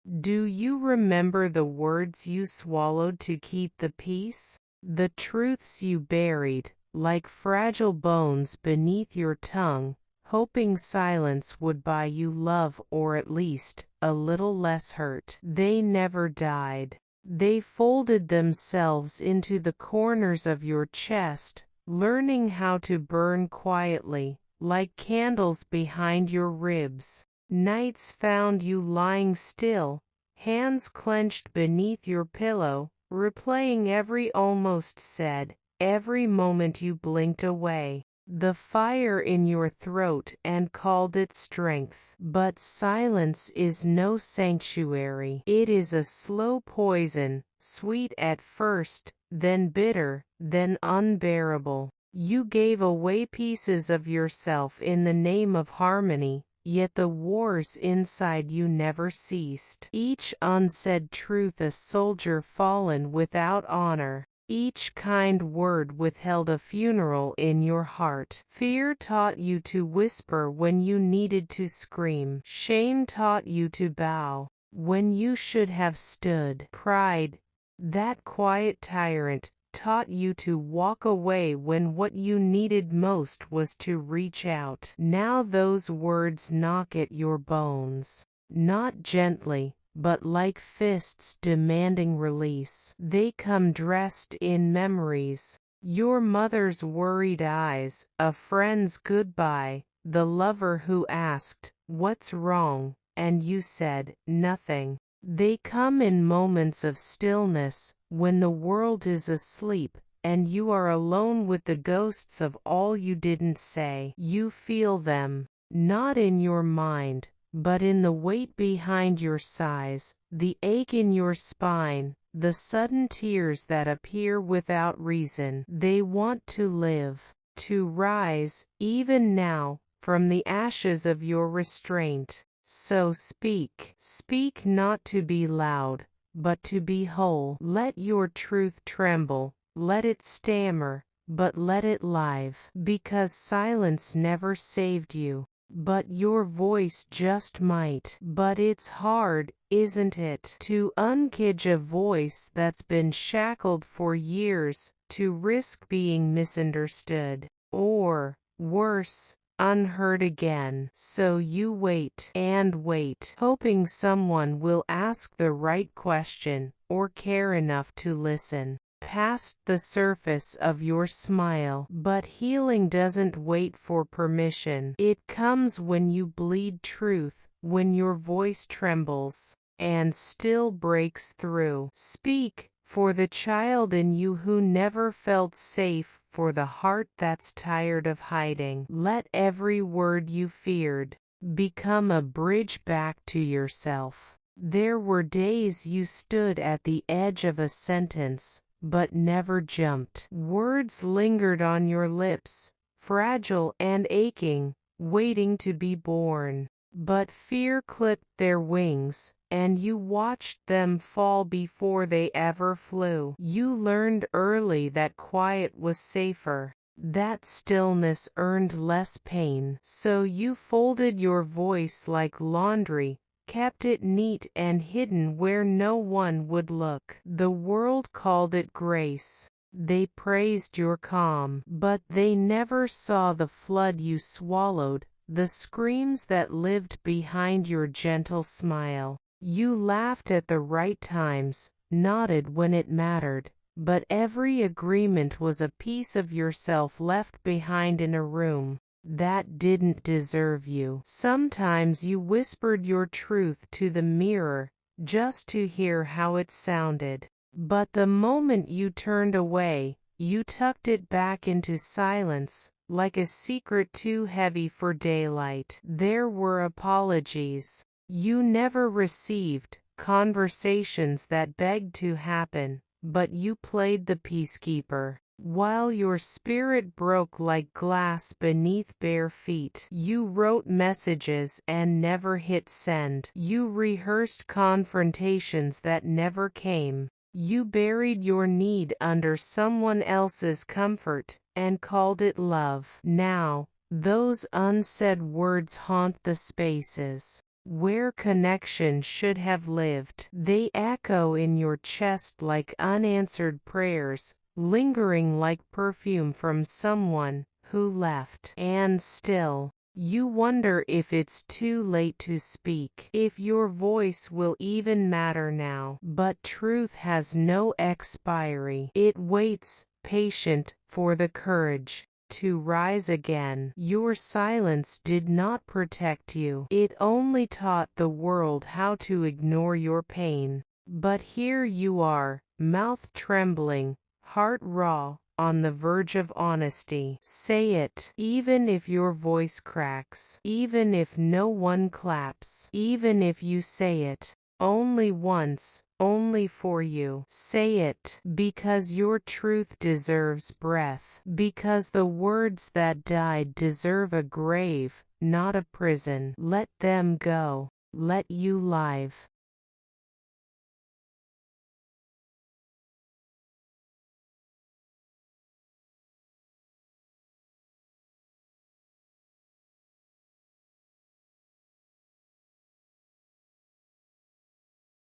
Do you remember the words you swallowed to keep the peace? The truths you buried, like fragile bones beneath your tongue, hoping silence would buy you love or at least a little less hurt. They never died. They folded themselves into the corners of your chest, learning how to burn quietly, like candles behind your ribs. Nights found you lying still, hands clenched beneath your pillow, replaying every almost said, every moment you blinked away. The fire in your throat and called it strength. But silence is no sanctuary. It is a slow poison, sweet at first, then bitter, then unbearable. You gave away pieces of yourself in the name of harmony, yet the wars inside you never ceased. Each unsaid truth a soldier fallen without honor. Each kind word withheld a funeral in your heart. Fear taught you to whisper when you needed to scream. Shame taught you to bow when you should have stood. Pride, that quiet tyrant, taught you to walk away when what you needed most was to reach out. Now those words knock at your bones, not gently, but like fists demanding release. They come dressed in memories. Your mother's worried eyes, a friend's goodbye, the lover who asked, "What's wrong?" and you said, "Nothing." They come in moments of stillness, when the world is asleep, and you are alone with the ghosts of all you didn't say. You feel them, not in your mind, but in the weight behind your sighs, the ache in your spine, the sudden tears that appear without reason. They want to live, to rise, even now, from the ashes of your restraint. So speak. Speak not to be loud, but to be whole. Let your truth tremble, let it stammer, but let it live. Because silence never saved you. But your voice just might. But it's hard, isn't it, to uncage a voice that's been shackled for years, to risk being misunderstood, or, worse, unheard again. So you wait and wait, hoping someone will ask the right question, or care enough to listen. Past the surface of your smile. But healing doesn't wait for permission. It comes when you bleed truth, when your voice trembles, and still breaks through. Speak, for the child in you who never felt safe, for the heart that's tired of hiding. Let every word you feared become a bridge back to yourself. There were days you stood at the edge of a sentence, but never jumped. Words lingered on your lips, fragile and aching, waiting to be born. But fear clipped their wings, and you watched them fall before they ever flew. You learned early that quiet was safer, that stillness earned less pain. So you folded your voice like laundry, kept it neat and hidden where no one would look. The world called it grace. They praised your calm, but they never saw the flood you swallowed, the screams that lived behind your gentle smile. You laughed at the right times, nodded when it mattered, but every agreement was a piece of yourself left behind in a room that didn't deserve you. Sometimes you whispered your truth to the mirror, just to hear how it sounded. But the moment you turned away, you tucked it back into silence, like a secret too heavy for daylight. There were apologies you never received, conversations that begged to happen, but you played the peacekeeper. While your spirit broke like glass beneath bare feet, you wrote messages and never hit send. You rehearsed confrontations that never came. You buried your need under someone else's comfort and called it love. Now, those unsaid words haunt the spaces where connection should have lived. They echo in your chest like unanswered prayers, lingering like perfume from someone who left. And still, you wonder if it's too late to speak, if your voice will even matter now. But truth has no expiry. It waits, patient, for the courage to rise again. Your silence did not protect you. It only taught the world how to ignore your pain. But here you are, mouth trembling, heart raw, on the verge of honesty. Say it, even if your voice cracks, even if no one claps, even if you say it only once, only for you. Say it, because your truth deserves breath, because the words that died deserve a grave, not a prison. Let them go. Let you live.